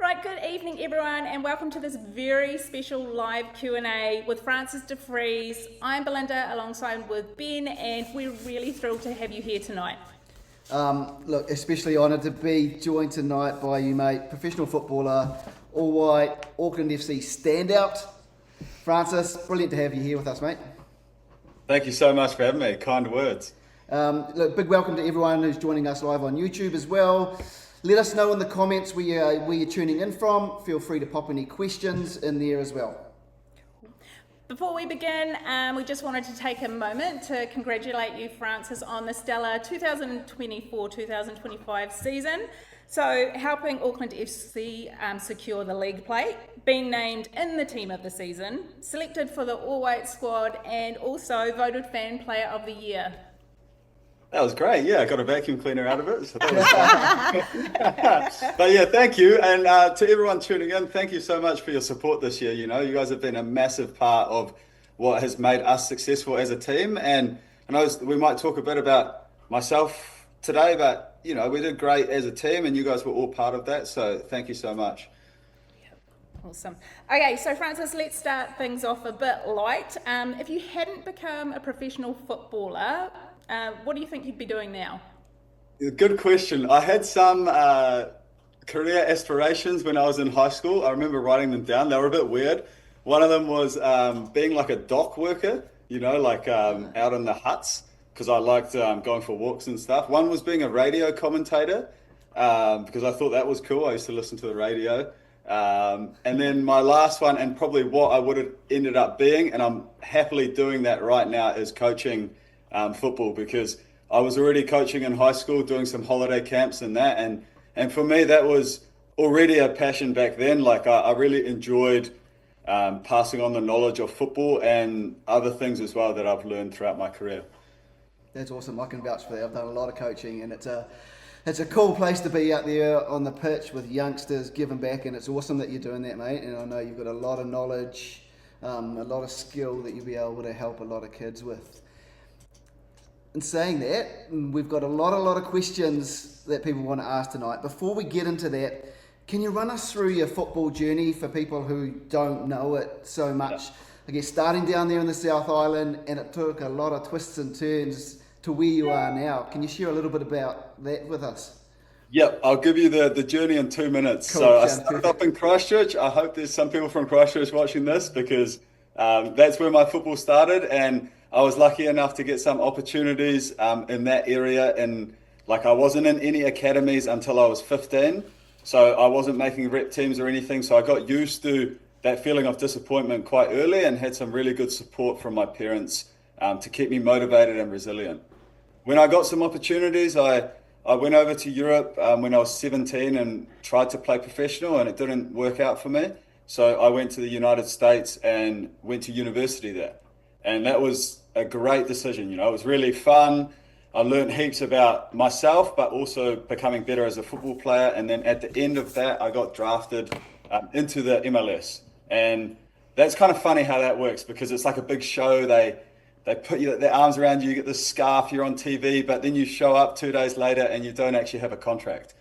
Right, good evening everyone and welcome to this very special live Q&A with Francis de Vries. I'm Belinda alongside with Ben and we're really thrilled to have you here tonight. Look, especially honoured to be joined tonight by you, mate. Professional footballer, all white, Auckland FC standout. Francis, brilliant to have you here with us, mate. Thank you so much for having me. Kind words. Look, big welcome to everyone who's joining us live on YouTube as well. Let us know in the comments where you're tuning in from. Feel free to pop any questions in there as well. Before we begin, we just wanted to take a moment to congratulate you, Francis, on the stellar 2024-2025 season. So, helping Auckland FC secure the league plate, being named in the team of the season, selected for the all-white squad, and also voted fan player of the year. That was great. Yeah, I got a vacuum cleaner out of it. So that was fun. But yeah, thank you. And to everyone tuning in, thank you so much for your support this year. You know, you guys have been a massive part of what has made us successful as a team. And I know we might talk a bit about myself today, but, you know, we did great as a team and you guys were all part of that. So thank you so much. Awesome. Okay, so Francis, let's start things off a bit light. If you hadn't become a professional footballer, what do you think you'd be doing now? Good question. I had some career aspirations when I was in high school. I remember writing them down. They were a bit weird. One of them was being like a dock worker, you know, like out in the huts, because I liked going for walks and stuff. One was being a radio commentator, because I thought that was cool. I used to listen to the radio. And then my last one, and probably what I would have ended up being, and I'm happily doing that right now, is coaching football, because I was already coaching in high school, doing some holiday camps and that, and for me that was already a passion back then. Like I really enjoyed passing on the knowledge of football and other things as well that I've learned throughout my career. That's awesome. I can vouch for that. I've done a lot of coaching and it's a cool place to be out there on the pitch with youngsters giving back, and it's awesome that you're doing that, mate. And I know you've got a lot of knowledge, a lot of skill that you'll be able to help a lot of kids with. In saying that, we've got a lot of questions that people want to ask tonight. Before we get into that, can you run us through your football journey for people who don't know it so much? I guess starting down there in the South Island, and it took a lot of twists and turns to where you are now. Can you share a little bit about that with us? Yep, I'll give you the journey in 2 minutes. Cool, so I started up in Christchurch. I hope there's some people from Christchurch watching this, because that's where my football started, and I was lucky enough to get some opportunities in that area, and like I wasn't in any academies until I was 15, so I wasn't making rep teams or anything, so I got used to that feeling of disappointment quite early and had some really good support from my parents to keep me motivated and resilient. When I got some opportunities, I went over to Europe when I was 17 and tried to play professional, and it didn't work out for me, so I went to the United States and went to university there. And that was a great decision. You know, it was really fun. I learned heaps about myself, but also becoming better as a football player. And then at the end of that, I got drafted into the MLS. And that's kind of funny how that works, because it's like a big show. They put their arms around you, you get this scarf, you're on TV, but then you show up 2 days later and you don't actually have a contract.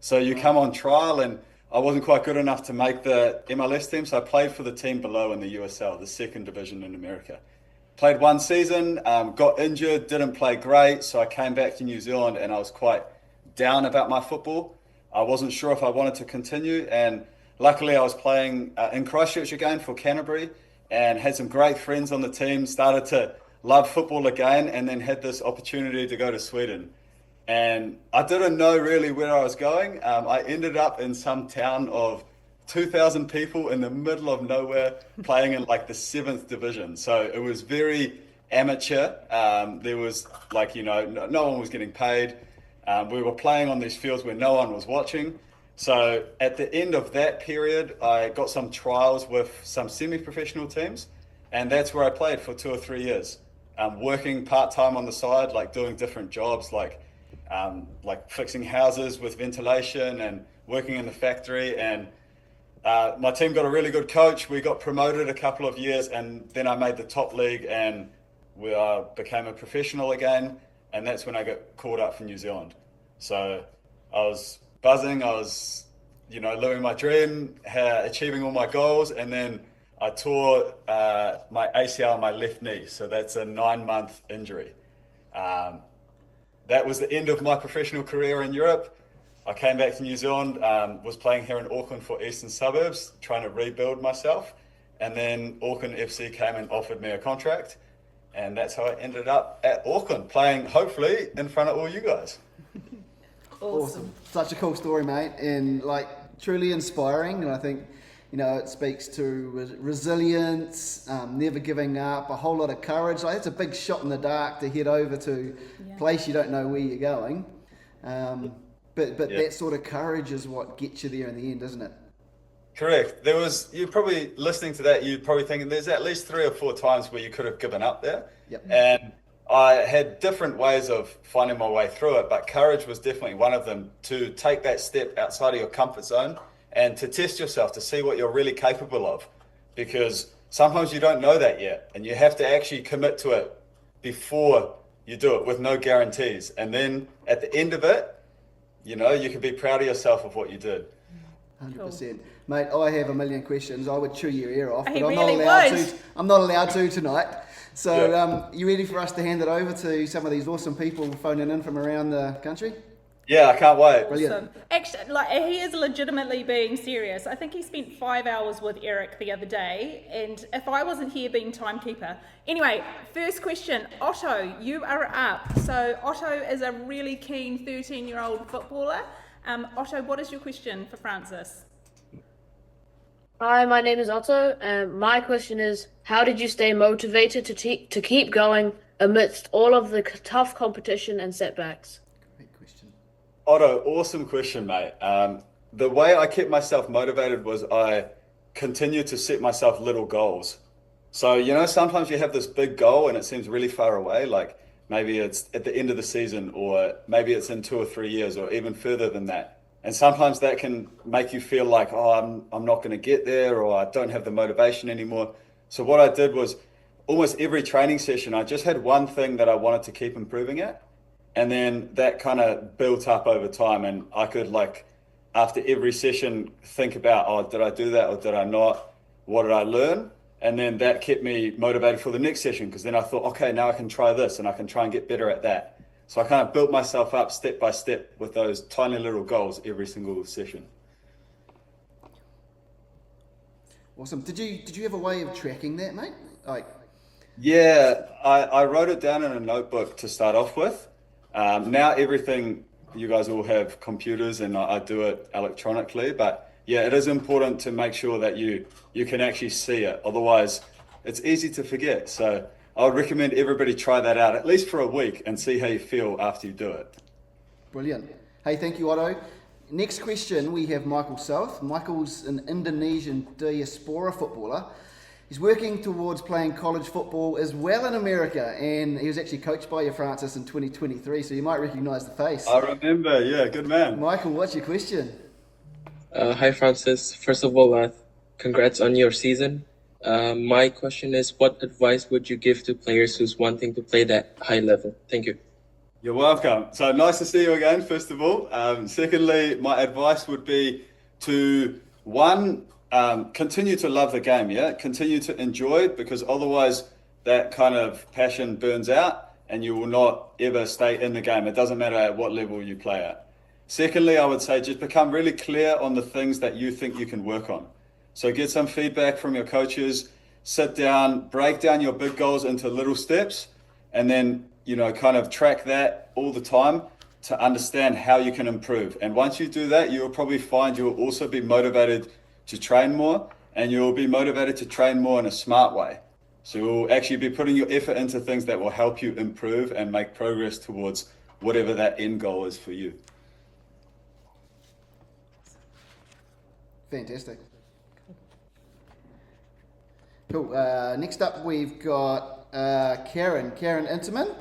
So you come on trial, and I wasn't quite good enough to make the MLS team. So I played for the team below in the USL, the second division in America. Played one season, got injured, didn't play great, so I came back to New Zealand and I was quite down about my football. I wasn't sure if I wanted to continue, and luckily I was playing in Christchurch again for Canterbury and had some great friends on the team, started to love football again, and then had this opportunity to go to Sweden. And I didn't know really where I was going. I ended up in some town of 2,000 people in the middle of nowhere, playing in like the 7th division. So it was very amateur. There was like, you know, no one was getting paid. We were playing on these fields where no one was watching. So at the end of that period, I got some trials with some semi-professional teams, and that's where I played for 2 or 3 years, working part-time on the side, like doing different jobs, like fixing houses with ventilation and working in the factory. And my team got a really good coach. We got promoted a couple of years, and then I made the top league, and we became a professional again. And that's when I got called up for New Zealand. So I was buzzing. I was living my dream, achieving all my goals, and then I tore my ACL on my left knee. So that's a 9-month injury. That was the end of my professional career in Europe. I came back to New Zealand, was playing here in Auckland for Eastern Suburbs, trying to rebuild myself. And then Auckland FC came and offered me a contract. And that's how I ended up at Auckland, playing hopefully in front of all you guys. Awesome. Such a cool story, mate. And truly inspiring. And I think, it speaks to resilience, never giving up, a whole lot of courage. It's a big shot in the dark to head over to a place you don't know where you're going. But that sort of courage is what gets you there in the end, isn't it? Correct. You're probably listening to that, you're probably thinking there's at least 3 or 4 times where you could have given up there. Yep. And I had different ways of finding my way through it, but courage was definitely one of them, to take that step outside of your comfort zone and to test yourself to see what you're really capable of. Because sometimes you don't know that yet, and you have to actually commit to it before you do it with no guarantees. And then at the end of it, you can be proud of yourself of what you did. 100%. Mate, I have a million questions. I would chew your ear off, but He I'm really not allowed would. to. I'm not allowed to tonight. So, you ready for us to hand it over to some of these awesome people phoning in from around the country? Yeah, I can't wait. Brilliant. Awesome. Actually, he is legitimately being serious. I think he spent 5 hours with Eric the other day, and if I wasn't here being timekeeper. Anyway, first question, Otto, you are up. So Otto is a really keen 13-year-old footballer. Otto, what is your question for Francis? Hi, my name is Otto, and my question is, how did you stay motivated to keep going amidst all of the tough competition and setbacks? Great question. Otto, awesome question, mate. The way I kept myself motivated was I continued to set myself little goals. So, sometimes you have this big goal and it seems really far away, like maybe it's at the end of the season, or maybe it's in 2 or 3 years, or even further than that. And sometimes that can make you feel like, I'm not going to get there, or I don't have the motivation anymore. So what I did was almost every training session, I just had one thing that I wanted to keep improving at. And then that kind of built up over time. And I could, after every session, think about, did I do that or did I not? What did I learn? And then that kept me motivated for the next session, because then I thought, okay, now I can try this and I can try and get better at that. So I kind of built myself up step by step with those tiny little goals every single session. Awesome. Did you have a way of tracking that, mate? Yeah, I wrote it down in a notebook to start off with. Now everything, you guys all have computers and I do it electronically, but yeah, it is important to make sure that you can actually see it. Otherwise, it's easy to forget. So I would recommend everybody try that out, at least for a week, and see how you feel after you do it. Brilliant. Hey, thank you, Otto. Next question, we have Michael South. Michael's an Indonesian diaspora footballer. He's working towards playing college football as well in America, and he was actually coached by you, Francis, in 2023, so you might recognise the face. I remember, yeah, good man. Michael, what's your question? Hi, Francis. First of all, congrats on your season. My question is, what advice would you give to players who's wanting to play that high level? Thank you. You're welcome. So nice to see you again, first of all. Secondly, my advice would be to, continue to love the game, yeah? Continue to enjoy it, because otherwise that kind of passion burns out and you will not ever stay in the game. It doesn't matter at what level you play at. Secondly, I would say just become really clear on the things that you think you can work on. So get some feedback from your coaches, sit down, break down your big goals into little steps, and then, kind of track that all the time to understand how you can improve. And once you do that, you'll probably find you'll also be motivated to train more, and you'll be motivated to train more in a smart way. So you'll actually be putting your effort into things that will help you improve and make progress towards whatever that end goal is for you. Fantastic. Cool. Next up, we've got Karen Intamin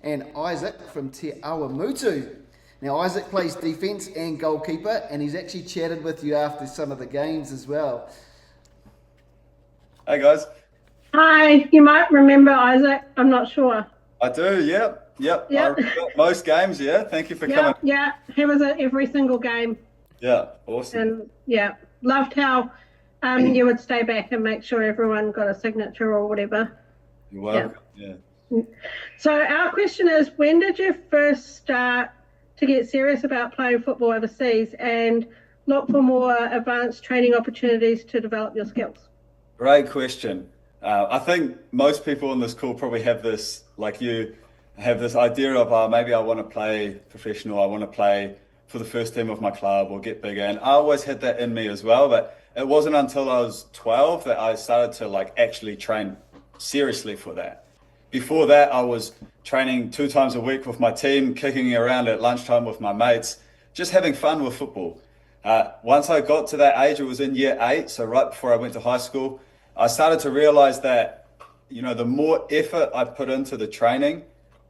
and Isaac from Te Awamutu. Now, Isaac plays defence and goalkeeper, and he's actually chatted with you after some of the games as well. Hey, guys. Hi, you might remember Isaac. I'm not sure. I do, yep. I remember most games, yeah. Thank you for coming. Yeah, he was at every single game. Yeah, awesome. And yeah, loved how you would stay back and make sure everyone got a signature or whatever. You're welcome. Yeah. So our question is, when did you first start to get serious about playing football overseas and look for more advanced training opportunities to develop your skills? Great question. I think most people on this call probably have this, like you, have this idea of maybe I want to play professional, I want to play for the first team of my club or get bigger. And I always had that in me as well, but it wasn't until I was 12 that I started to like actually train seriously for that. Before that, I was training 2 times a week with my team, kicking around at lunchtime with my mates, just having fun with football. Once I got to that age, it was in year 8, so right before I went to high school, I started to realize that, you know, the more effort I put into the training,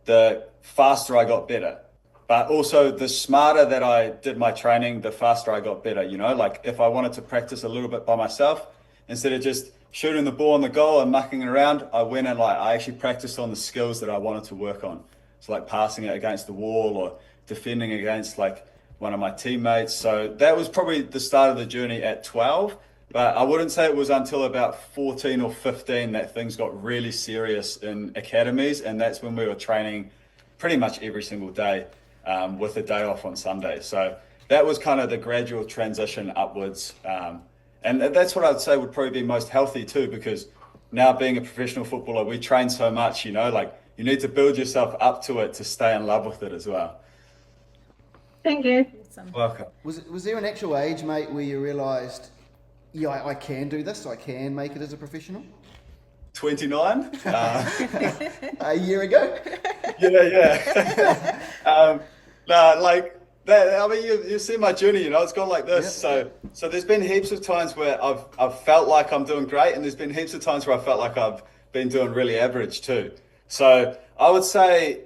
the faster I got better. But also the smarter that I did my training, the faster I got better, you know, like if I wanted to practice a little bit by myself, instead of just shooting the ball on the goal and mucking around, I went and I actually practiced on the skills that I wanted to work on. So like passing it against the wall or defending against like one of my teammates. So that was probably the start of the journey at 12. But I wouldn't say it was until about 14 or 15 that things got really serious in academies. And that's when we were training pretty much every single day with a day off on Sunday. So that was kind of the gradual transition upwards. And that's what I'd say would probably be most healthy too, because now being a professional footballer, we train so much, you know, like you need to build yourself up to it to stay in love with it as well. Thank you. Awesome. Welcome. Was there an actual age, mate, where you realised, yeah, I can do this, I can make it as a professional? 29. A year ago? Yeah. No, like that. I mean, you see my journey. You know, it's gone like this. Yeah. So there's been heaps of times where I've felt like I'm doing great, and there's been heaps of times where I felt like I've been doing really average too. So I would say,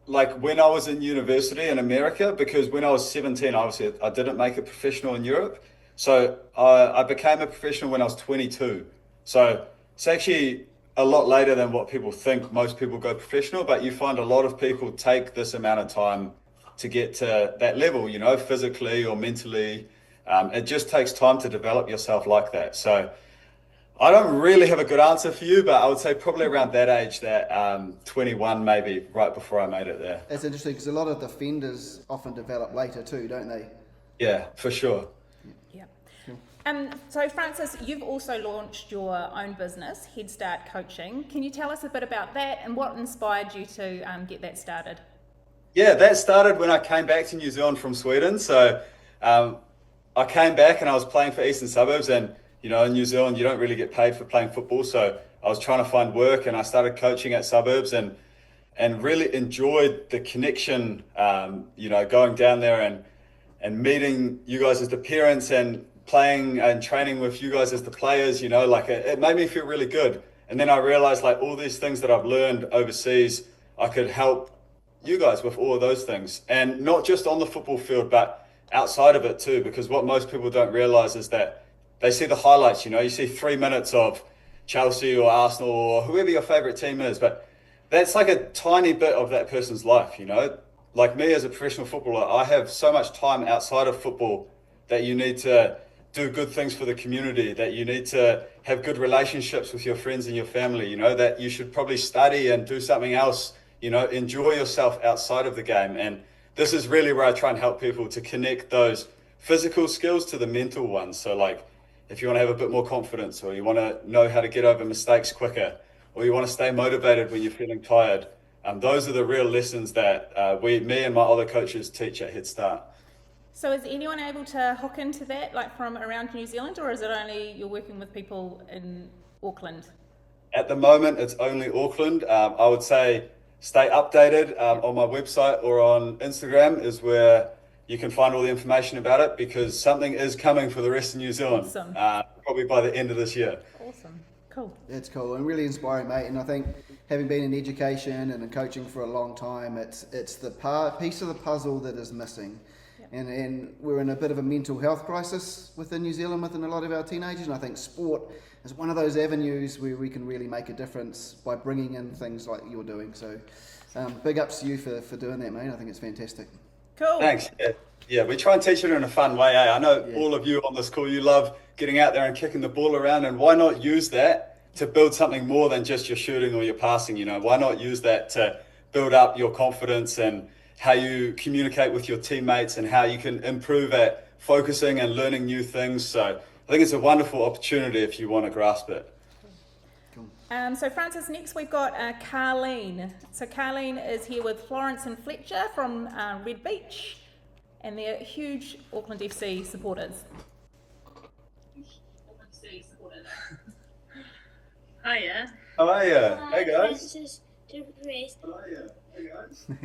like when I was in university in America, because when I was 17, obviously I didn't make it professional in Europe. So I became a professional when I was 22. So it's actually a lot later than what people think. Most people go professional, but you find a lot of people take this amount of time to get to that level, you know, physically or mentally. It just takes time to develop yourself like that. So I don't really have a good answer for you, but I would say probably around that age, that 21 maybe, right before I made it there. That's interesting because a lot of defenders often develop later too, don't they? Yeah, for sure. Yeah. So Francis, you've also launched your own business, Head Start Coaching. Can you tell us a bit about that and what inspired you to get that started? Yeah, that started when I came back to New Zealand from Sweden. So I came back and I was playing for Eastern Suburbs, and you know, in New Zealand you don't really get paid for playing football. So I was trying to find work, and I started coaching at Suburbs and really enjoyed the connection. You know, going down there and meeting you guys as the parents and playing and training with you guys as the players. You know, like it made me feel really good. And then I realized like all these things that I've learned overseas, I could help you guys with all of those things, and not just on the football field but outside of it too, because what most people don't realize is that they see the highlights. You know, you see 3 minutes of Chelsea or Arsenal or whoever your favorite team is, but that's like a tiny bit of that person's life. You know, like me as a professional footballer, I have so much time outside of football that you need to do good things for the community, that you need to have good relationships with your friends and your family, you know, that you should probably study and do something else. You know, enjoy yourself outside of the game. And this is really where I try and help people to connect those physical skills to the mental ones. So like if you want to have a bit more confidence, or you want to know how to get over mistakes quicker, or you want to stay motivated when you're feeling tired, those are the real lessons that me and my other coaches teach at Head Start. So is anyone able to hook into that, like from around New Zealand, or is it only you're working with people in Auckland? At the moment, it's only Auckland. I would say stay updated on my website or on Instagram is where you can find all the information about it, because something is coming for the rest of New Zealand. Awesome. Probably by the end of this year. Awesome. Cool. That's cool and really inspiring, mate. And I think having been in education and in coaching for a long time, it's the piece of the puzzle that is missing. Yep. And we're in a bit of a mental health crisis within New Zealand, within a lot of our teenagers. And I think sport is one of those avenues where we can really make a difference by bringing in things like you're doing. So big ups to you for doing that, mate. I think it's fantastic. Cool. Thanks. Yeah, we try and teach it in a fun way. I know all of you on this call, you love getting out there and kicking the ball around, and why not use that to build something more than just your shooting or your passing? Why not use that to build up your confidence and how you communicate with your teammates and how you can improve at focusing and learning new things. So I think it's a wonderful opportunity if you want to grasp it. So Francis, next we've got Carleen. So Carleen is here with Florence and Fletcher from Red Beach, and they're huge Auckland FC supporters. Hiya. How are you? Hey guys. Francis de Vries.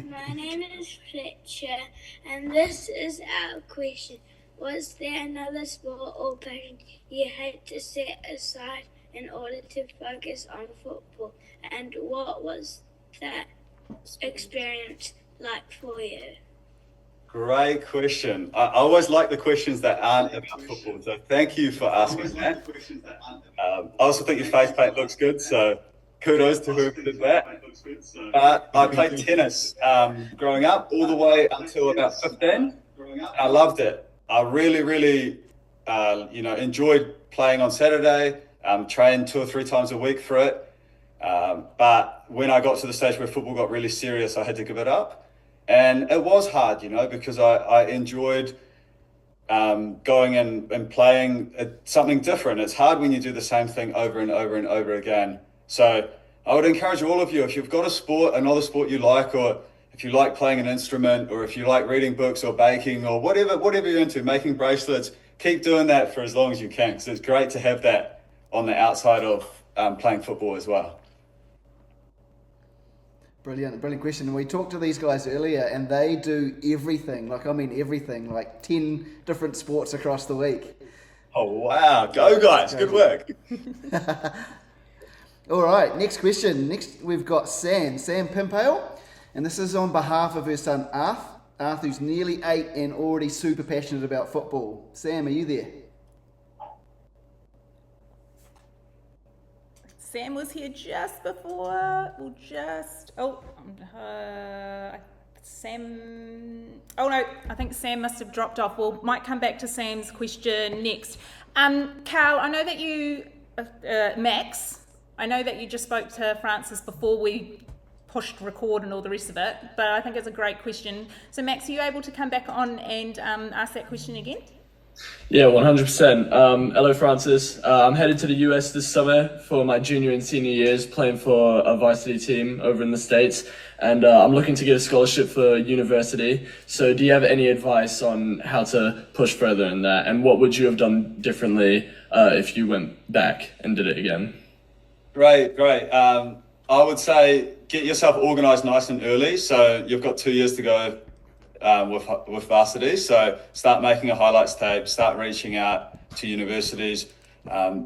My name is Fletcher, and this is our question. Was there another sport or passion you had to set aside in order to focus on football? And what was that experience like for you? Great question. I always like the questions that aren't about football, so thank you for asking that. I also think your face paint looks good, so kudos to whoever did that. I played tennis growing up all the way until about 15. I loved it. I really, enjoyed playing on Saturday, trained 2 or 3 times a week for it. But when I got to the stage where football got really serious, I had to give it up. And it was hard, because I enjoyed going and playing something different. It's hard when you do the same thing over and over and over again. So I would encourage all of you, if you've got another sport you like, or if you like playing an instrument, or if you like reading books or baking or whatever you're into, making bracelets, keep doing that for as long as you can, because it's great to have that on the outside of playing football as well. Brilliant question. We talked to these guys earlier, and they do everything, everything, like 10 different sports across the week. Oh, wow. Go, guys. Good work. All right, next question. Next, we've got Sam Pimpale, and this is on behalf of her son, Arth, who's nearly 8 and already super passionate about football. Sam, are you there? Sam was here just before, Sam, oh no, I think Sam must have dropped off. We might come back to Sam's question next. Carl, I know that you, Max, I know that you just spoke to Francis before we pushed record and all the rest of it, but I think it's a great question. So Max, are you able to come back on and ask that question again? Yeah, 100%. Hello, Francis. I'm headed to the US this summer for my junior and senior years, playing for a varsity team over in the States, and I'm looking to get a scholarship for university. So do you have any advice on how to push further in that, and what would you have done differently if you went back and did it again? Great. I would say get yourself organised nice and early. So you've got 2 years to go with varsity. So start making a highlights tape, start reaching out to universities,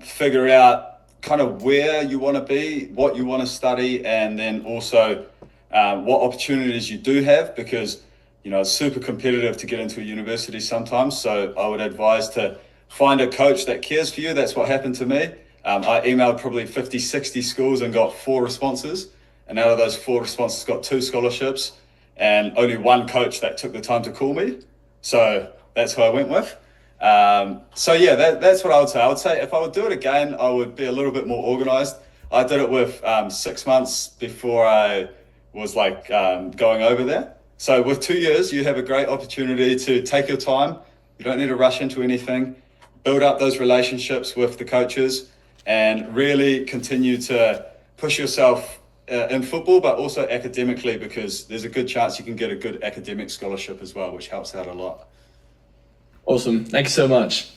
figure out kind of where you want to be, what you want to study, and then also what opportunities you do have, because it's super competitive to get into a university sometimes. So I would advise to find a coach that cares for you. That's what happened to me. I emailed probably 50, 60 schools and got 4 responses. And out of those 4 responses, got 2 scholarships and only 1 coach that took the time to call me. So that's who I went with. That's what I would say. I would say if I would do it again, I would be a little bit more organized. I did it with 6 months before I was going over there. So with 2 years, you have a great opportunity to take your time. You don't need to rush into anything. Build up those relationships with the coaches and really continue to push yourself in football, but also academically, because there's a good chance you can get a good academic scholarship as well, which helps out a lot. Awesome. Thank you so much.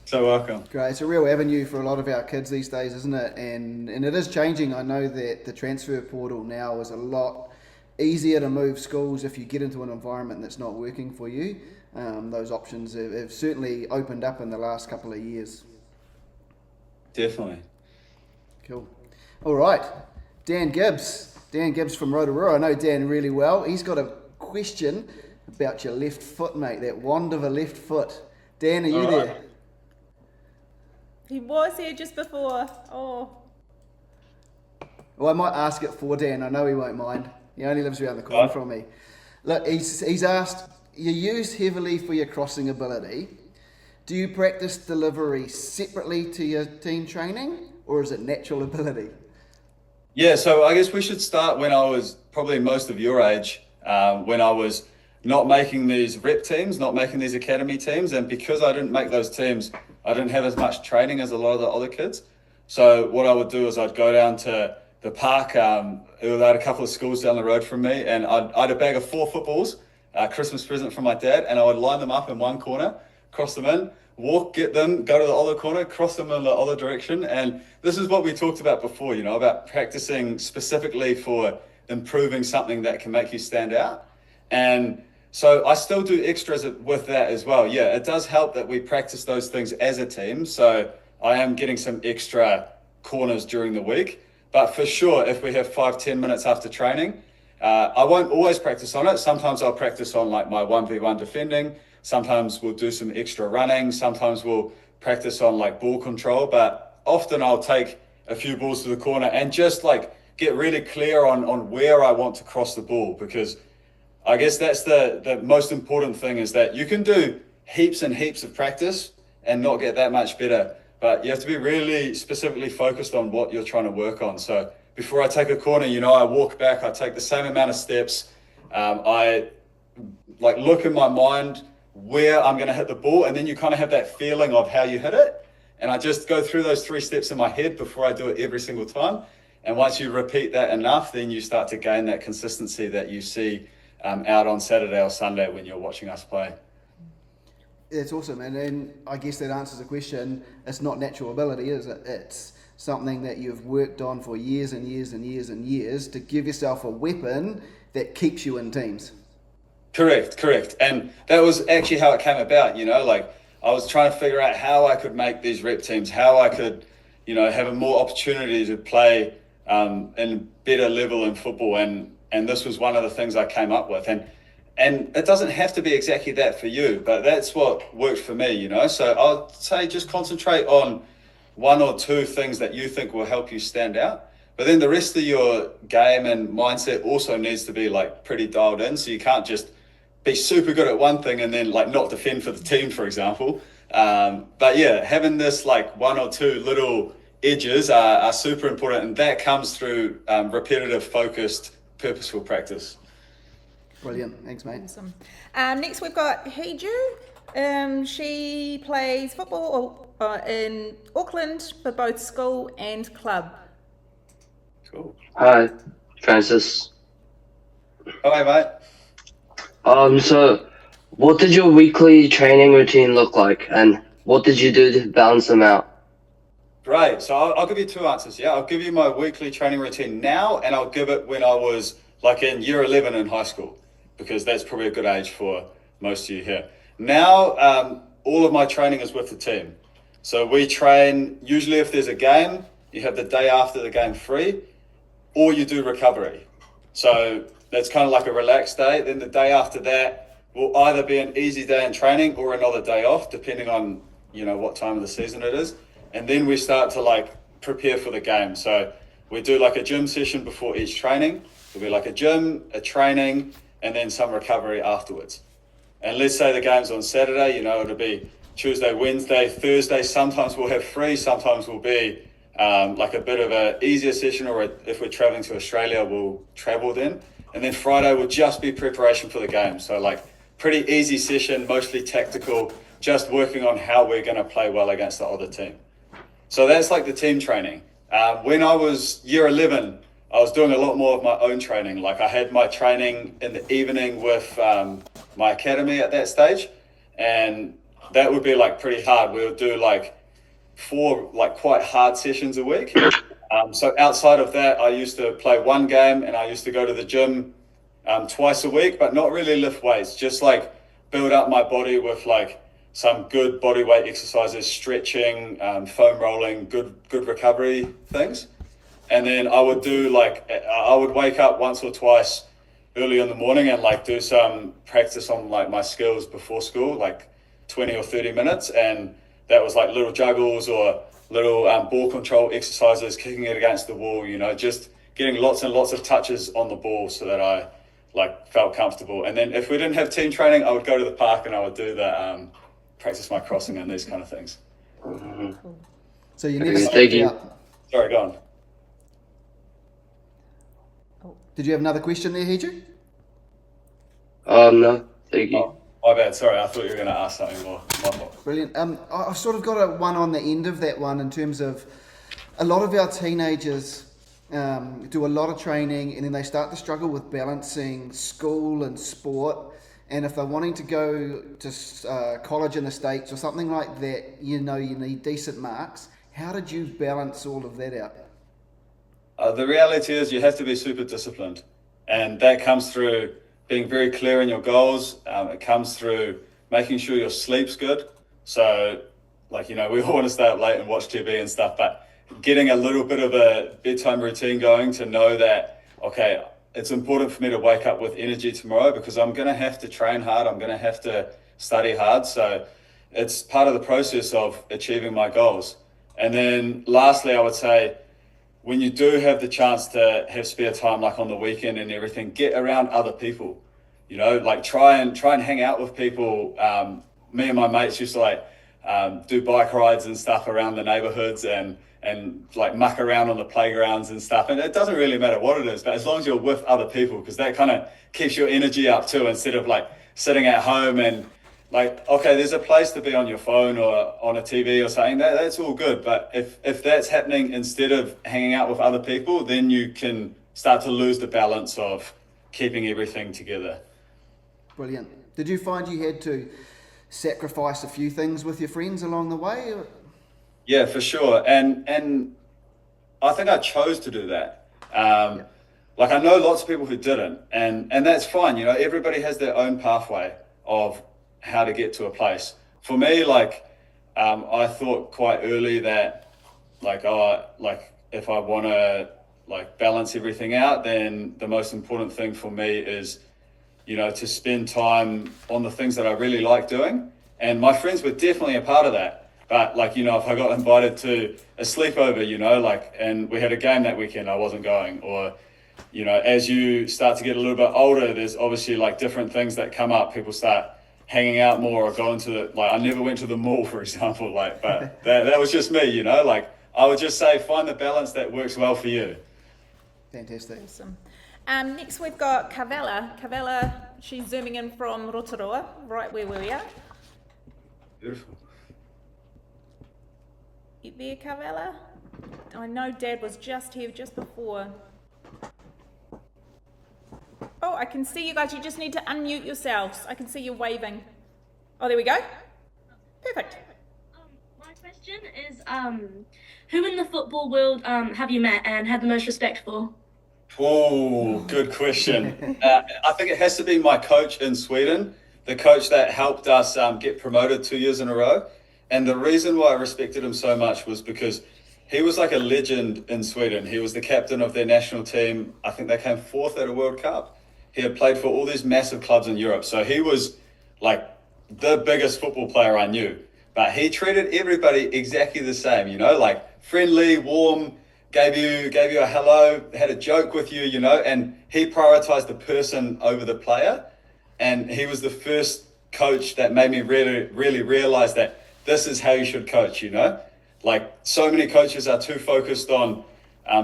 So welcome. Great. It's a real avenue for a lot of our kids these days, isn't it? And it is changing. I know that the transfer portal now is a lot easier to move schools if you get into an environment that's not working for you. Those options have certainly opened up in the last couple of years. Definitely. Cool. All right. Dan Gibbs from Rotorua. I know Dan really well. He's got a question about your left foot, mate, that wand of a left foot. Dan, are you there? He was here just before. Oh. Well, I might ask it for Dan. I know he won't mind. He only lives around the corner from me. Look, he's asked, you're used heavily for your crossing ability. Do you practice delivery separately to your team training, or is it natural ability? Yeah, so I guess we should start when I was probably most of your age, when I was not making these rep teams, not making these academy teams. And because I didn't make those teams, I didn't have as much training as a lot of the other kids. So what I would do is I'd go down to the park. It was at a couple of schools down the road from me, and I had a bag of 4 footballs, a Christmas present from my dad, and I would line them up in one corner, cross them in, walk, get them, go to the other corner, cross them in the other direction. And this is what we talked about before, you know, about practicing specifically for improving something that can make you stand out. And so I still do extras with that as well. Yeah, it does help that we practice those things as a team. So I am getting some extra corners during the week. But for sure, if we have 5-10 minutes after training, I won't always practice on it. Sometimes I'll practice on like my 1v1 defending. Sometimes we'll do some extra running. Sometimes we'll practice on like ball control. But often I'll take a few balls to the corner and just like get really clear on where I want to cross the ball, because I guess that's the most important thing, is that you can do heaps and heaps of practice and not get that much better. But you have to be really specifically focused on what you're trying to work on. So before I take a corner, you know, I walk back, I take the same amount of steps. I like look in my mind where I'm going to hit the ball, and then you kind of have that feeling of how you hit it. And I just go through those 3 steps in my head before I do it every single time. And once you repeat that enough, then you start to gain that consistency that you see out on Saturday or Sunday when you're watching us play. It's awesome, and I guess that answers the question. It's not natural ability, is it? It's something that you've worked on for years and years and years and years to give yourself a weapon that keeps you in teams. Correct. And that was actually how it came about, you know, like I was trying to figure out how I could make these rep teams, how I could, you know, have a more opportunity to play in better level in football. And this was one of the things I came up with. And it doesn't have to be exactly that for you, but that's what worked for me, you know. So I'll say just concentrate on 1 or 2 things that you think will help you stand out. But then the rest of your game and mindset also needs to be like pretty dialed in. So you can't just be super good at one thing and then like not defend for the team, for example. But yeah, having this like 1 or 2 little edges are super important. And that comes through repetitive, focused, purposeful practice. Brilliant. Thanks, mate. Awesome. Next, we've got Heiju. She plays football in Auckland for both school and club. Cool. Hi, Francis. Hi, mate. So what did your weekly training routine look like, and what did you do to balance them out? Great. So I'll give you 2 answers. Yeah, I'll give you my weekly training routine now, and I'll give it when I was like in year 11 in high school, because that's probably a good age for most of you here. Now, all of my training is with the team. So we train, usually if there's a game, you have the day after the game free, or you do recovery. So that's kind of like a relaxed day. Then the day after that will either be an easy day in training or another day off, depending on, you know, what time of the season it is. And then we start to like prepare for the game. So we do like a gym session before each training. It'll be like a gym, a training, and then some recovery afterwards. And let's say the game's on Saturday, you know, it'll be Tuesday, Wednesday, Thursday. Sometimes we'll have free, sometimes we'll be like a bit of a easier session, or if we're traveling to Australia, we'll travel then. And then Friday will just be preparation for the game. So like pretty easy session, mostly tactical, just working on how we're going to play well against the other team. So that's like the team training. When I was year 11, I was doing a lot more of my own training. Like I had my training in the evening with my academy at that stage. And that would be like pretty hard. We would do like 4 like quite hard sessions a week. So outside of that, I used to play 1 game, and I used to go to the gym twice a week, but not really lift weights, just like build up my body with like some good body weight exercises, stretching, foam rolling, good recovery things. And then I would do like, I would wake up once or twice early in the morning and like do some practice on like my skills before school, like 20 or 30 minutes. And that was like little juggles or little ball control exercises, kicking it against the wall, you know, just getting lots and lots of touches on the ball so that I like felt comfortable. And then if we didn't have team training, I would go to the park and I would do the practice my crossing and these kind of things. So you never Thank stepped you. out. Sorry, go on. Did you have another question there, Hiju? No, thank you. Oh, my bad. Sorry, I thought you were going to ask something more. My fault. Brilliant. I've sort of got one on the end of that one in terms of a lot of our teenagers do a lot of training and then they start to struggle with balancing school and sport. And if they're wanting to go to college in the States or something like that, you need decent marks. How did you balance all of that out? The reality is you have to be super disciplined. And that comes through being very clear in your goals. It comes through making sure your sleep's good. So, we all want to stay up late and watch TV and stuff, but getting a little bit of a bedtime routine going to know that, okay, it's important for me to wake up with energy tomorrow because I'm going to have to train hard. I'm going to have to study hard. So it's part of the process of achieving my goals. And then lastly, I would say, when you do have the chance to have spare time, like on the weekend and everything, get around other people, try and hang out with people. Me and my mates used to do bike rides and stuff around the neighborhoods and muck around on the playgrounds and stuff. And it doesn't really matter what it is, but as long as you're with other people, because that kind of keeps your energy up too, instead of sitting at home and okay, there's a place to be on your phone or on a TV or something, that's all good. But if that's happening instead of hanging out with other people, then you can start to lose the balance of keeping everything together. Brilliant. Did you find you had to sacrifice a few things with your friends along the way? Yeah, for sure. And I think I chose to do that. I know lots of people who didn't, and that's fine. Everybody has their own pathway of how to get to a place. For me, I thought quite early that if I want to balance everything out, then the most important thing for me is to spend time on the things that I really like doing. And my friends were definitely a part of that. But if I got invited to a sleepover, and we had a game that weekend, I wasn't going. Or, as you start to get a little bit older, there's obviously different things that come up. People start hanging out more or going to I never went to the mall, for example, but that was just me, I would just say, find the balance that works well for you. Fantastic. Awesome. Next we've got Kavella. Kavella, she's zooming in from Rotorua, right where we are. Beautiful. You there, Kavella? I know Dad was just here just before. Oh, I can see you guys. You just need to unmute yourselves. I can see you waving. Oh, there we go. Perfect. My question is, who in the football world have you met and had the most respect for? Oh, good question. I think it has to be my coach in Sweden, the coach that helped us get promoted 2 years in a row. And the reason why I respected him so much was because he was like a legend in Sweden. He was the captain of their national team. I think they came fourth at a World Cup. He had played for all these massive clubs in Europe. So he was the biggest football player I knew. But he treated everybody exactly the same, friendly, warm, gave you a hello, had a joke with you, and he prioritized the person over the player. And he was the first coach that made me really, really realize that this is how you should coach, so many coaches are too focused on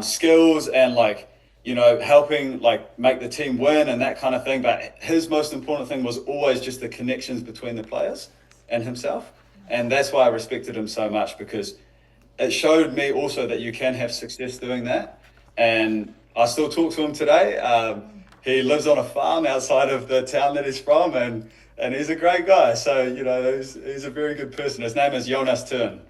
skills and helping make the team win and that kind of thing. But his most important thing was always just the connections between the players and himself. And that's why I respected him so much, because it showed me also that you can have success doing that. And I still talk to him today. He lives on a farm outside of the town that he's from, and he's a great guy. So, he's a very good person. His name is Jonas Törn.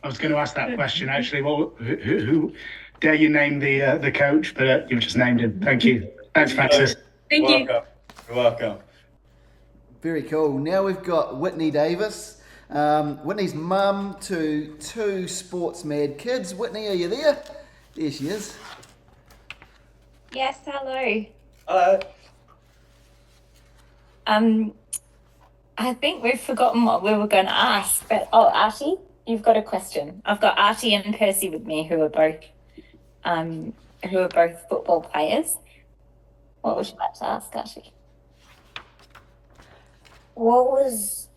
I was going to ask that question, actually. Well, who dare you name the coach? But you've just named him. Thank you. Thanks, Francis. Thank you. You're welcome. Very cool. Now we've got Whitney Davis. Whitney's mum to two sports mad kids. Whitney, are you there? There she is. Yes, hello. Hello. I think we've forgotten what we were going to ask, but Archie, you've got a question. I've got Archie and Percy with me, who are both football players. What would you like to ask, Ashi? What was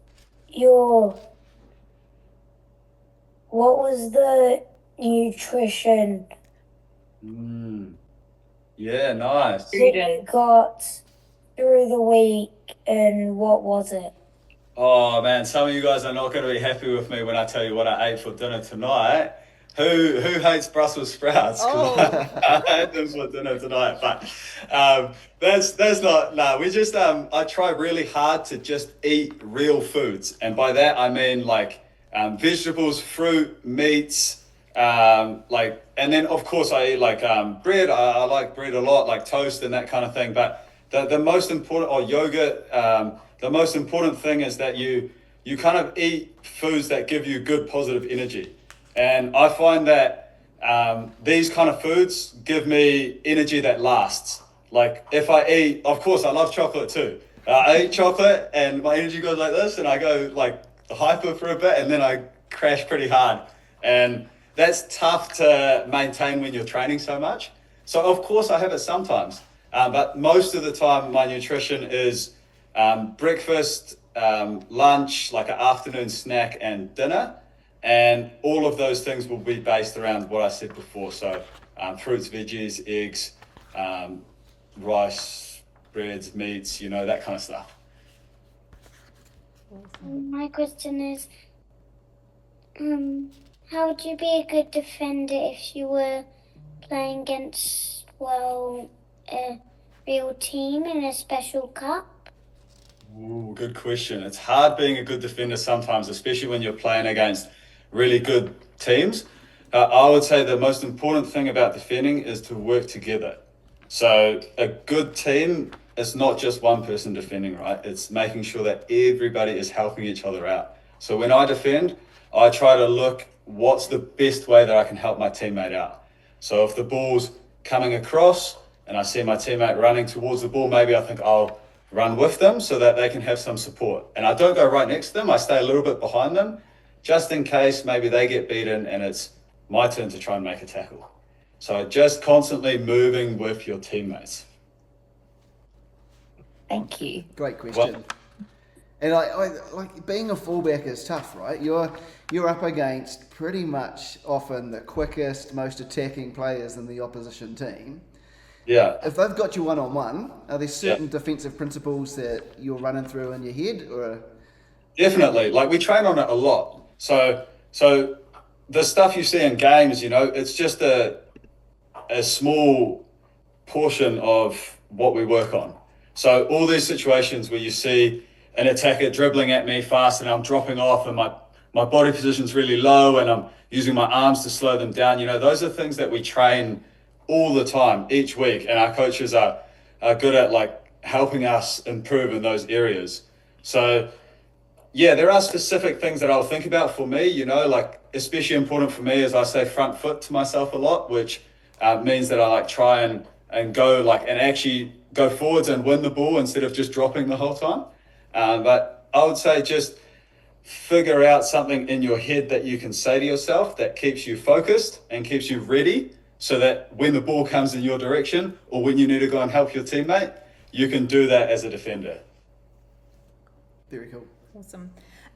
the nutrition Yeah, nice. that you got through the week, and what was it? Oh man, some of you guys are not going to be happy with me when I tell you what I ate for dinner tonight. Who hates Brussels sprouts? 'Cause I had them for dinner tonight, but that's not. No, we just I try really hard to just eat real foods, and by that I mean like vegetables, fruit, meats, like, and then of course I eat like bread. I like bread a lot, like toast and that kind of thing. But the most important, or yogurt. The most important thing is that you kind of eat foods that give you good positive energy. And I find that these kind of foods give me energy that lasts. Like if I eat, of course I love chocolate too. I eat chocolate and my energy goes like this and I go like hyper for a bit and then I crash pretty hard. And that's tough to maintain when you're training so much. So of course I have it sometimes. But most of the time my nutrition is breakfast, lunch, like an afternoon snack and dinner. And all of those things will be based around what I said before. So fruits, veggies, eggs, rice, breads, meats, that kind of stuff. My question is, how would you be a good defender if you were playing against, a real team in a special cup? Ooh, good question. It's hard being a good defender sometimes, especially when you're playing against really good teams. I would say the most important thing about defending is to work together. So a good team is not just one person defending, right? It's making sure that everybody is helping each other out. So when I defend, I try to look what's the best way that I can help my teammate out. So if the ball's coming across and I see my teammate running towards the ball, maybe I think I'll run with them so that they can have some support. And I don't go right next to them, I stay a little bit behind them, just in case maybe they get beaten and it's my turn to try and make a tackle. So just constantly moving with your teammates. Thank you. Great question. And I like being a fullback is tough, right? You're up against pretty much often the quickest, most attacking players in the opposition team. Yeah. If they've got you one-on-one, are there certain defensive principles that you're running through in your head, or? Definitely. Like we train on it a lot. So the stuff you see in games, it's just a small portion of what we work on. So all these situations where you see an attacker dribbling at me fast and I'm dropping off and my body position's really low and I'm using my arms to slow them down, those are things that we train all the time, each week, and our coaches are good at like helping us improve in those areas. So yeah, there are specific things that I'll think about for me, like especially important for me is I say front foot to myself a lot, which means that I like try and go like and actually go forwards and win the ball instead of just dropping the whole time. But I would say just figure out something in your head that you can say to yourself that keeps you focused and keeps you ready, so that when the ball comes in your direction or when you need to go and help your teammate, you can do that as a defender. Very cool. Awesome.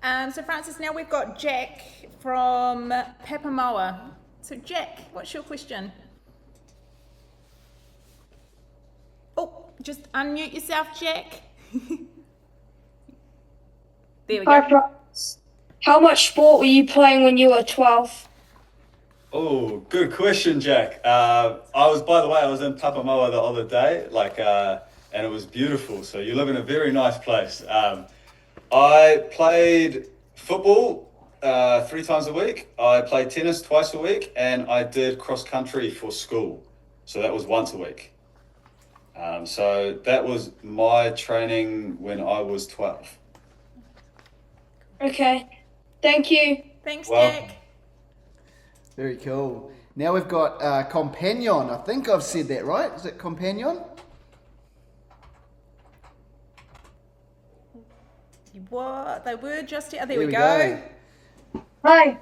So Francis, now we've got Jack from Papamoa. So Jack, what's your question? Oh, just unmute yourself, Jack. There we go. Hi, Francis. How much sport were you playing when you were 12? Oh, good question, Jack. I was in Papamoa the other day, and it was beautiful. So you live in a very nice place. I played football 3 times a week. I played tennis twice a week, and I did cross country for school. So that was once a week. So that was my training when I was 12. Okay. Thank you. Thanks, Welcome. Jack. Very cool. Now we've got Companion. I think I've said that right. Is it Companion? What? They were just here. There we go. Hi,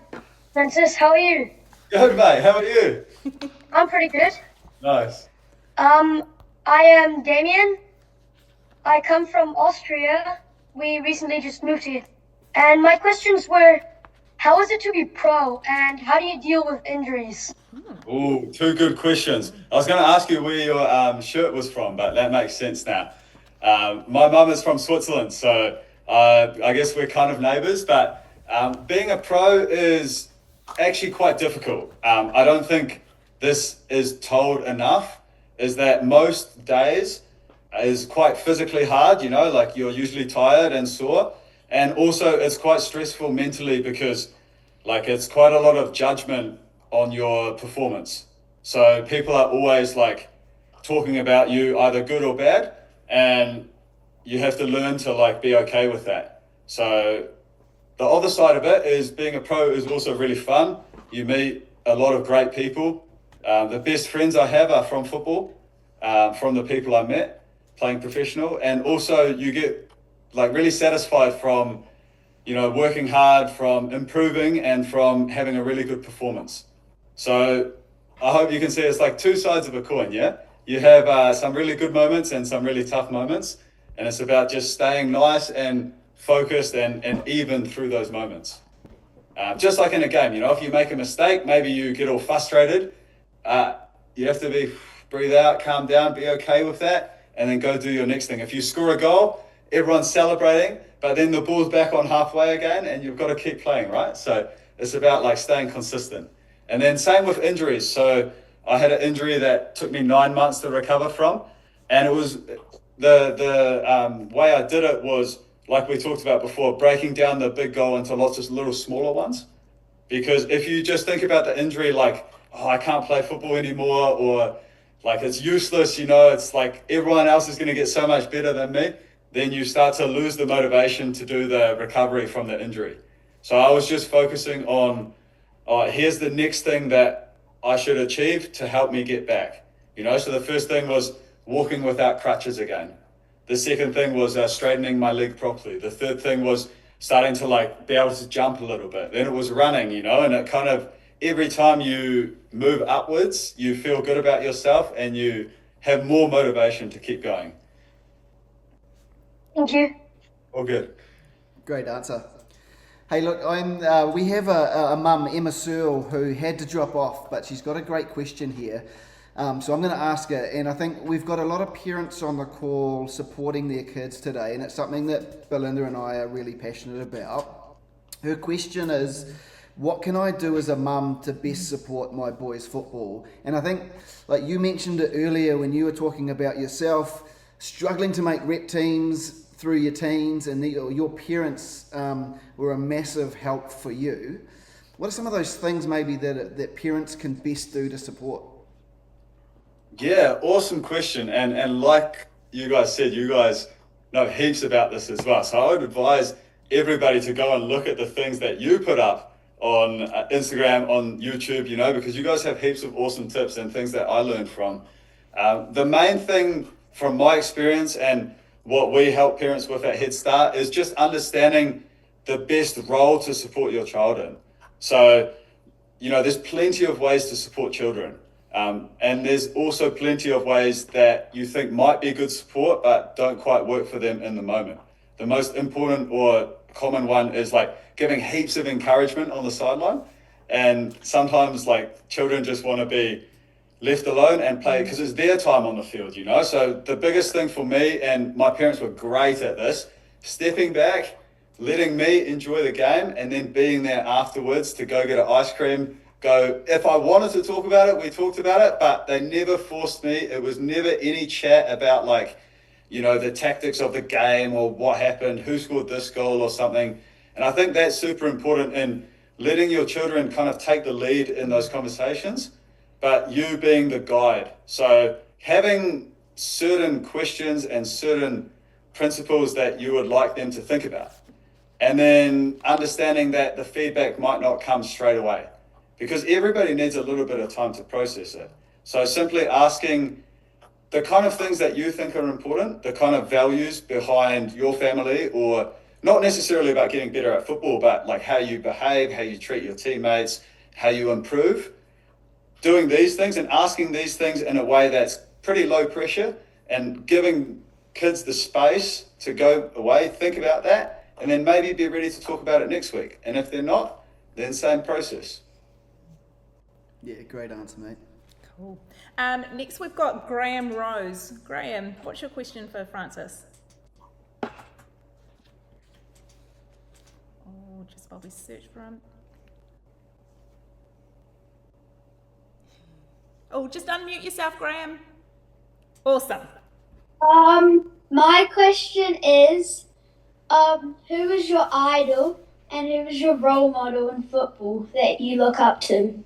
Francis. How are you? Good, mate. How are you? I'm pretty good. Nice. I am Damien. I come from Austria. We recently just moved here. And my questions were, how is it to be pro and how do you deal with injuries? Ooh, two good questions. I was going to ask you where your shirt was from, but that makes sense now. My mum is from Switzerland, so I guess we're kind of neighbours, but being a pro is actually quite difficult. I don't think this is told enough, is that most days is quite physically hard, you know, like you're usually tired and sore. And also it's quite stressful mentally because like it's quite a lot of judgment on your performance. So people are always like talking about you either good or bad, and you have to learn to like be okay with that. So the other side of it is being a pro is also really fun. You meet a lot of great people. The best friends I have are from football, from the people I met playing professional, and also you get like really satisfied from, you know, working hard, from improving, and from having a really good performance. So I hope you can see it's like two sides of a coin, yeah? You have some really good moments and some really tough moments, and it's about just staying nice and focused and even through those moments. Just like in a game, you know, if you make a mistake, maybe you get all frustrated. You have to breathe out, calm down, be okay with that, and then go do your next thing. If you score a goal, everyone's celebrating, but then the ball's back on halfway again, and you've got to keep playing, right? So it's about like staying consistent. And then same with injuries. So I had an injury that took me 9 months to recover from, and it was the way I did it was like we talked about before, breaking down the big goal into lots of little smaller ones. Because if you just think about the injury like, oh, I can't play football anymore, or like it's useless, you know, it's like everyone else is going to get so much better than me, then you start to lose the motivation to do the recovery from the injury. So I was just focusing on, here's the next thing that I should achieve to help me get back. You know, so the first thing was walking without crutches again. The second thing was straightening my leg properly. The third thing was starting to like be able to jump a little bit. Then it was running, you know, and it kind of, every time you move upwards, you feel good about yourself and you have more motivation to keep going. Thank you. All good. Great answer. Hey, look, we have a mum, Emma Searle, who had to drop off, but she's got a great question here. So I'm going to ask her, and I think we've got a lot of parents on the call supporting their kids today, and it's something that Belinda and I are really passionate about. Her question is, what can I do as a mum to best support my boys' football? And I think, like you mentioned it earlier when you were talking about yourself struggling to make rep teams through your teens, and your parents were a massive help for you. What are some of those things maybe that parents can best do to support? Yeah, awesome question. And like you guys said, you guys know heaps about this as well. So I would advise everybody to go and look at the things that you put up on Instagram, on YouTube, you know, because you guys have heaps of awesome tips and things that I learned from. The main thing from my experience and what we help parents with at Head Start is just understanding the best role to support your child in. So, you know, there's plenty of ways to support children. And there's also plenty of ways that you think might be good support, but don't quite work for them in the moment. The most important or common one is like giving heaps of encouragement on the sideline. And sometimes like children just want to be left alone and play because it's their time on the field, you know? So the biggest thing for me, and my parents were great at this, stepping back, letting me enjoy the game, and then being there afterwards to go get an ice cream, if I wanted to talk about it, we talked about it, but they never forced me. It was never any chat about like, you know, the tactics of the game or what happened, who scored this goal or something. And I think that's super important in letting your children kind of take the lead in those conversations, but you being the guide. So having certain questions and certain principles that you would like them to think about. And then understanding that the feedback might not come straight away, because everybody needs a little bit of time to process it. So simply asking the kind of things that you think are important, the kind of values behind your family, or not necessarily about getting better at football, but like how you behave, how you treat your teammates, how you improve. Doing these things and asking these things in a way that's pretty low pressure and giving kids the space to go away, think about that, and then maybe be ready to talk about it next week. And if they're not, then same process. Yeah, great answer, mate. Cool. Next we've got Graham Rose. Graham, what's your question for Francis? Oh, just while we search for him. Oh, just unmute yourself, Graham. Awesome. My question is, who is your idol and who is your role model in football that you look up to?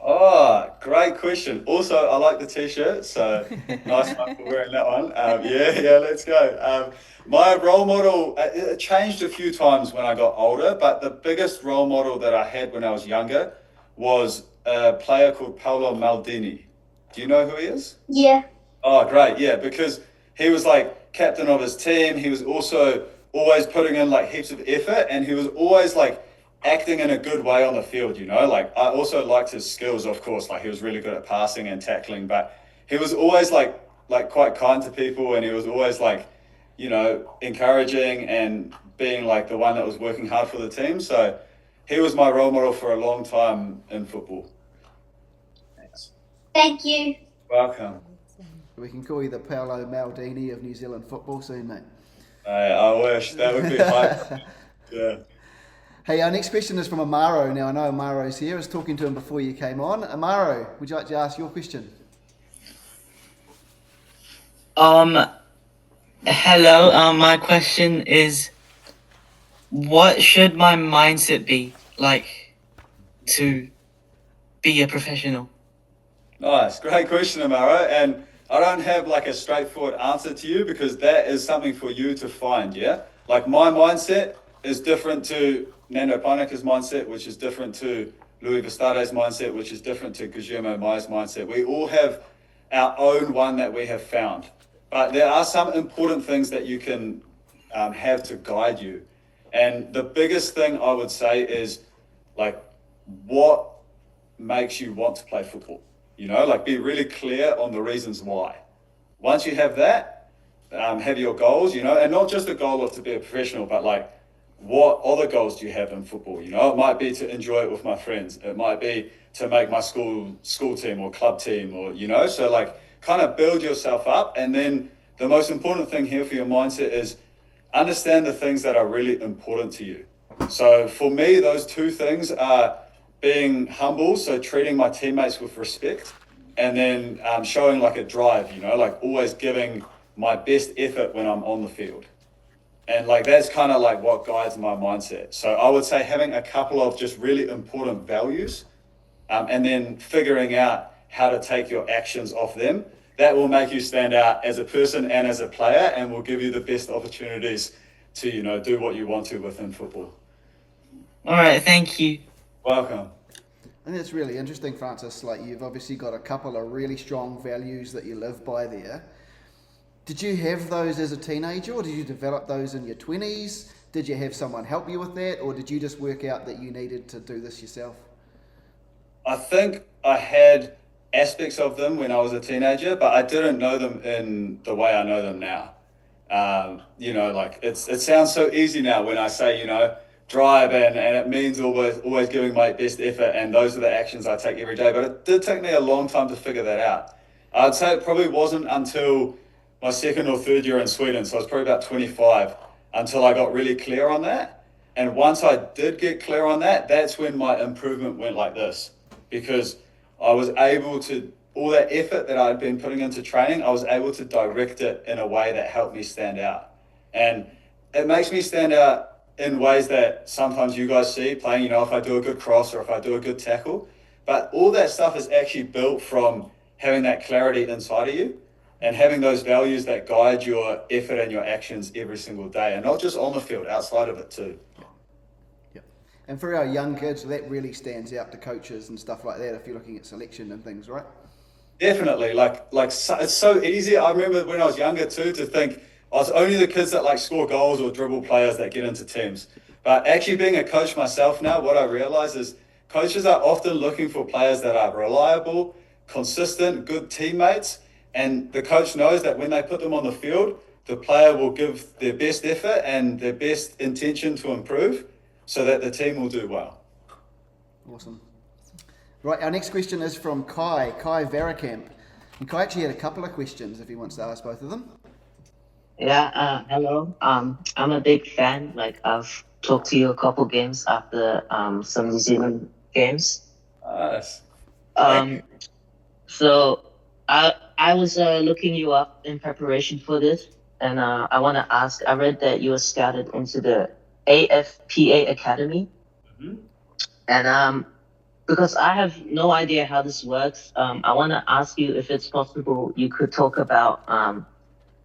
Oh, great question. Also, I like the t-shirt, so nice one for wearing that one. Yeah, let's go. My role model, it changed a few times when I got older, but the biggest role model that I had when I was younger was a player called Paolo Maldini. Do you know who he is? Yeah. Oh, great. Yeah, because he was like captain of his team. He was also always putting in like heaps of effort, and he was always like acting in a good way on the field, you know? Like, I also liked his skills, of course. Like, he was really good at passing and tackling, but he was always like quite kind to people, and he was always like, you know, encouraging and being like the one that was working hard for the team. So he was my role model for a long time in football. Thanks. Thank you. Welcome. We can call you the Paolo Maldini of New Zealand football soon, mate. I wish. That would be hype. Yeah. Hey, our next question is from Amaro. Now, I know Amaro's here. I was talking to him before you came on. Amaro, would you like to ask your question? Hello. My question is, what should my mindset be like to be a professional? Nice. Great question, Amaro. And I don't have like a straightforward answer to you because that is something for you to find, yeah? Like my mindset is different to Nando Painaka's mindset, which is different to Louis Vastade's mindset, which is different to Guillermo Maia's mindset. We all have our own one that we have found. But there are some important things that you can have to guide you. And the biggest thing I would say is like, what makes you want to play football? You know, like be really clear on the reasons why. Once you have that, have your goals, you know, and not just the goal of to be a professional, but like, what other goals do you have in football? You know, it might be to enjoy it with my friends. It might be to make my school team or club team, or, you know, so like kind of build yourself up. And then the most important thing here for your mindset is understand the things that are really important to you. So for me, those two things are being humble, so treating my teammates with respect, and then showing like a drive, you know, like always giving my best effort when I'm on the field. And like that's kind of like what guides my mindset. So I would say having a couple of just really important values, and then figuring out how to take your actions off them, that will make you stand out as a person and as a player, and will give you the best opportunities to, you know, do what you want to within football. All right, thank you. Welcome. I think it's really interesting, Francis. Like, you've obviously got a couple of really strong values that you live by there. Did you have those as a teenager, or did you develop those in your 20s? Did you have someone help you with that, or did you just work out that you needed to do this yourself? I think I had aspects of them when I was a teenager, but I didn't know them in the way I know them now. You know, like it sounds so easy now when I say, you know, drive, and it means always giving my best effort, and those are the actions I take every day. But it did take me a long time to figure that out. I'd say it probably wasn't until my second or third year in Sweden, so I was probably about 25, until I got really clear on that. And once I did get clear on that, that's when my improvement went like this, because I was able to, all that effort that I'd been putting into training, I was able to direct it in a way that helped me stand out. And it makes me stand out in ways that sometimes you guys see playing, you know, if I do a good cross or if I do a good tackle. But all that stuff is actually built from having that clarity inside of you and having those values that guide your effort and your actions every single day, and not just on the field, outside of it too. Yeah. And for our young kids, that really stands out to coaches and stuff like that if you're looking at selection and things, right? Definitely. Like it's so easy. I remember when I was younger too to think, oh, it's only the kids that like score goals or dribble players that get into teams. But actually being a coach myself now, what I realize is coaches are often looking for players that are reliable, consistent, good teammates, And the coach knows that when they put them on the field, the player will give their best effort and their best intention to improve so that the team will do well. Awesome. Right, our next question is from Kai Verakamp. And Kai actually had a couple of questions if he wants to ask both of them. Yeah, hello. I'm a big fan. Like, I've talked to you a couple games after some New Zealand games. Nice. So I was looking you up in preparation for this, and I want to ask. I read that you were scouted into the AFPA Academy, and because I have no idea how this works, I want to ask you if it's possible you could talk about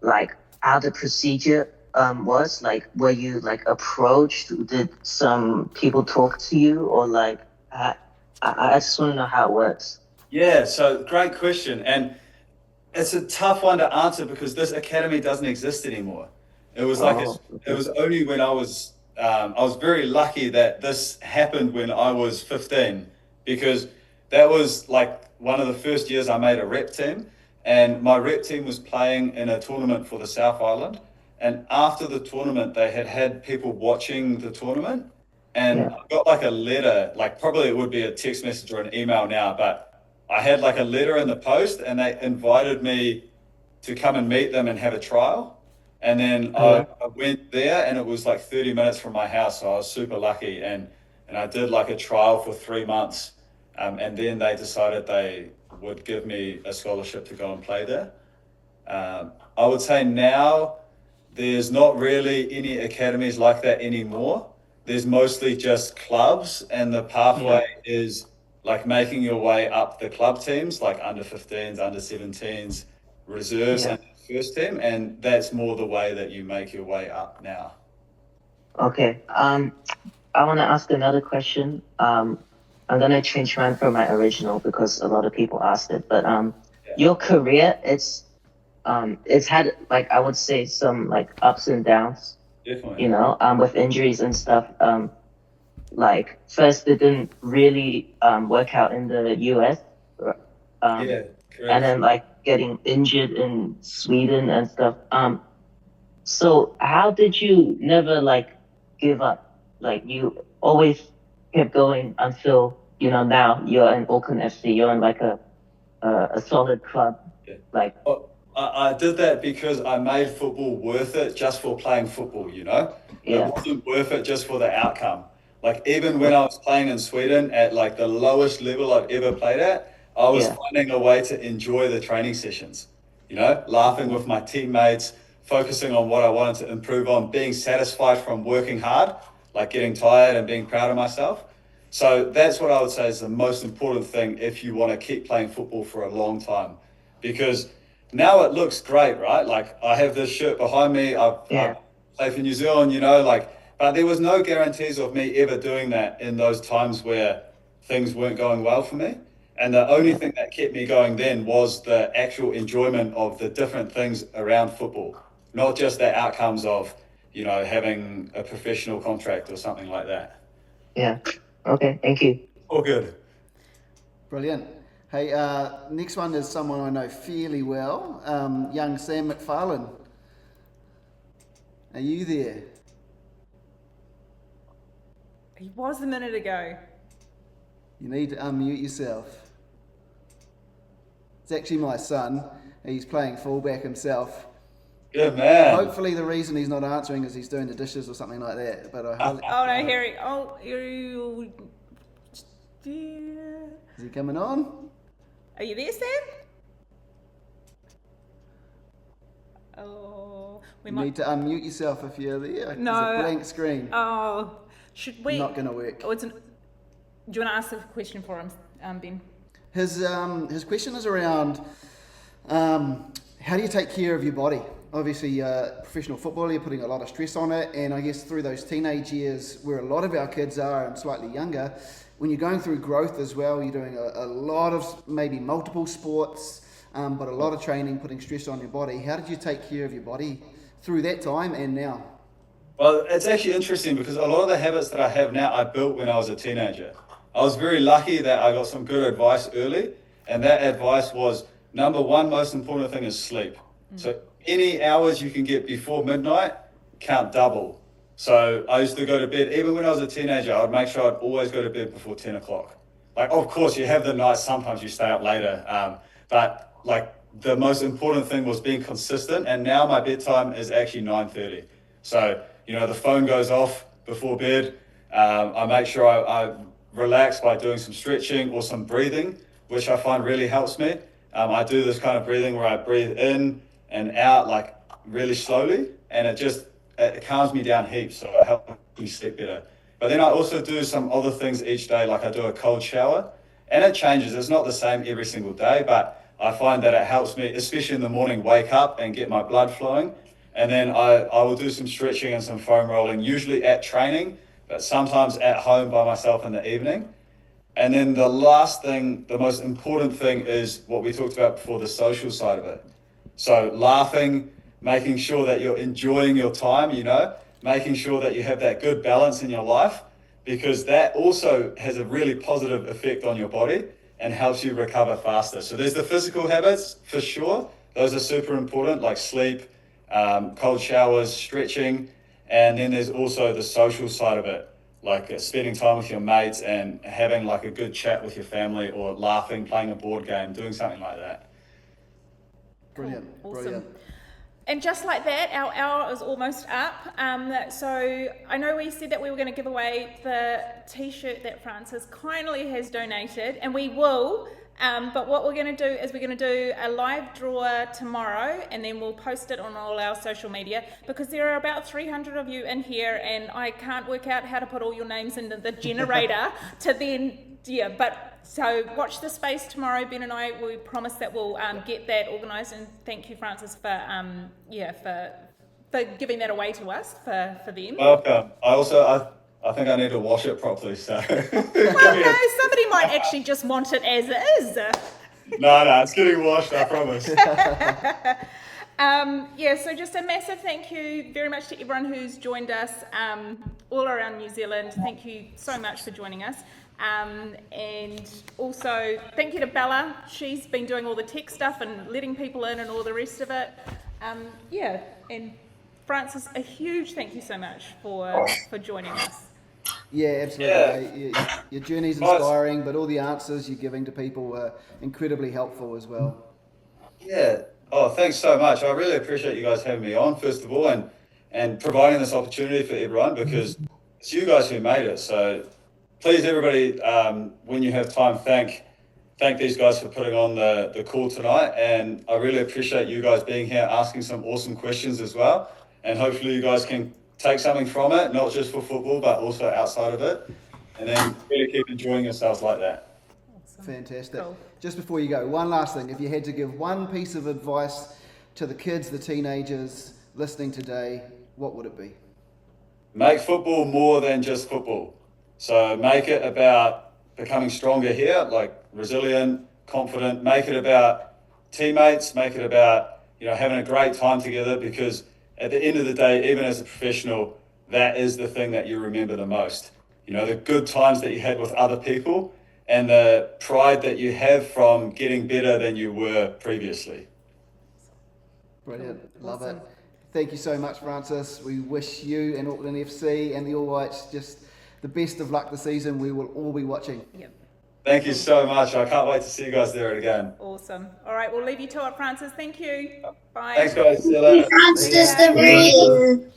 like how the procedure was. Like, were you like approached? Did some people talk to you, or like I just want to know how it works. Yeah, so great question. And it's a tough one to answer because this academy doesn't exist anymore. It was like, it was only when I was very lucky that this happened when I was 15, because that was like one of the first years I made a rep team, and my rep team was playing in a tournament for the South Island. And after the tournament, they had people watching the tournament, and I got like a letter, like probably it would be a text message or an email now, but I had like a letter in the post, and they invited me to come and meet them and have a trial. And then I went there, and it was like 30 minutes from my house. So I was super lucky. And I did like a trial for 3 months. And then they decided they would give me a scholarship to go and play there. I would say now there's not really any academies like that anymore. There's mostly just clubs, and the pathway is like making your way up the club teams, like under 15s, under 17s, reserves, and first team. And that's more the way that you make your way up now. Okay. I want to ask another question. I'm going to change mine from my original because a lot of people asked it. But your career, it's had, like, I would say some like ups and downs. Definitely. You know, with injuries and stuff. Like, first it didn't really work out in the US. Correct. And then like getting injured in Sweden and stuff. So how did you never like give up? Like, you always kept going until, you know, now you're in Auckland FC. You're in like a solid club. Like, I did that because I made football worth it just for playing football, you know? It wasn't worth it just for the outcome. Like, even when I was playing in Sweden at like the lowest level I've ever played at, I was finding a way to enjoy the training sessions, you know, laughing with my teammates, focusing on what I wanted to improve on, being satisfied from working hard, like getting tired and being proud of myself. So that's what I would say is the most important thing if you want to keep playing football for a long time. Because now it looks great, right? Like, I have this shirt behind me, I play for New Zealand, you know, like, but there was no guarantees of me ever doing that in those times where things weren't going well for me. And the only thing that kept me going then was the actual enjoyment of the different things around football, not just the outcomes of, you know, having a professional contract or something like that. Yeah. Okay. Thank you. All good. Brilliant. Hey, next one is someone I know fairly well, young Sam McFarlane. Are you there? He was a minute ago. You need to unmute yourself. It's actually my son. He's playing fullback himself. Good man. Hopefully the reason he's not answering is he's doing the dishes or something like that. But Oh no, Harry. Is he coming on? Are you there, Sam? Oh, you need to unmute yourself if you're there. No. There's a blank screen. Oh, should we? Not going to work. Oh, do you want to ask a question for him, Ben? His question is around how do you take care of your body? Obviously, professional footballer, you're putting a lot of stress on it, and I guess through those teenage years where a lot of our kids are and slightly younger, when you're going through growth as well, you're doing a lot of maybe multiple sports, but a lot of training, putting stress on your body. How did you take care of your body through that time and now? Well, it's actually interesting because a lot of the habits that I have now, I built when I was a teenager. I was very lucky that I got some good advice early, and that advice was number one most important thing is sleep. So any hours you can get before midnight, count double. So I used to go to bed, even when I was a teenager, I would make sure I'd always go to bed before 10 o'clock. Like, of course, you have the nights, sometimes you stay up later, but like the most important thing was being consistent, and now my bedtime is actually 9:30. So, you know, the phone goes off before bed. I make sure I relax by doing some stretching or some breathing, which I find really helps me. I do this kind of breathing where I breathe in and out like really slowly, and it calms me down heaps, so it helps me sleep better. But then I also do some other things each day, like I do a cold shower, and it changes. It's not the same every single day, but I find that it helps me, especially in the morning, wake up and get my blood flowing. And then I will do some stretching and some foam rolling, usually at training, but sometimes at home by myself in the evening. And then the last thing, the most important thing is what we talked about before, the social side of it. So laughing, making sure that you're enjoying your time, you know, making sure that you have that good balance in your life, because that also has a really positive effect on your body and helps you recover faster. So there's the physical habits for sure. Those are super important, like sleep, cold showers, stretching. And then there's also the social side of it, like spending time with your mates and having like a good chat with your family, or laughing, playing a board game, doing something like that. Brilliant, Awesome. brilliant. And just like that, our hour is almost up. So I know we said that we were going to give away the t-shirt that Francis kindly has donated, and we will. But what we're going to do is we're going to do a live draw tomorrow, and then we'll post it on all our social media, because there are about 300 of you in here, and I can't work out how to put all your names into the generator to then, but so watch the space tomorrow. Ben and I, we promise that we'll get that organised, and thank you, Francis, for giving that away to us for them. Welcome. I think I need to wash it properly, so. Well, no, somebody might actually just want it as it is. No, it's getting washed, I promise. So just a massive thank you very much to everyone who's joined us all around New Zealand. Thank you so much for joining us. And also thank you to Bella. She's been doing all the tech stuff and letting people in and all the rest of it. And Francis, a huge thank you so much for joining us. Yeah, absolutely. Your journey's inspiring, but all the answers you're giving to people are incredibly helpful as well. Yeah. Oh, thanks so much. I really appreciate you guys having me on, first of all, and providing this opportunity for everyone, because it's you guys who made it. So please, everybody, when you have time, thank these guys for putting on the call tonight. And I really appreciate you guys being here, asking some awesome questions as well. And hopefully you guys can take something from it, not just for football, but also outside of it. And then really keep enjoying yourselves like that. Awesome. Fantastic. Cool. Just before you go, one last thing. If you had to give one piece of advice to the kids, the teenagers listening today, what would it be? Make football more than just football. So make it about becoming stronger here, like resilient, confident. Make it about teammates. Make it about, having a great time together, because at the end of the day, even as a professional, that is the thing that you remember the most. The good times that you had with other people and the pride that you have from getting better than you were previously. Brilliant. Love Awesome. it. Thank you so much, Francis. We wish you and Auckland FC and the All Whites just the best of luck this season. We will all be watching. Yep. Thank you so much. I can't wait to see you guys there again. Awesome. All right, we'll leave you to it, Francis. Thank you. Bye. Thanks, guys. See you later. Francis de Vries.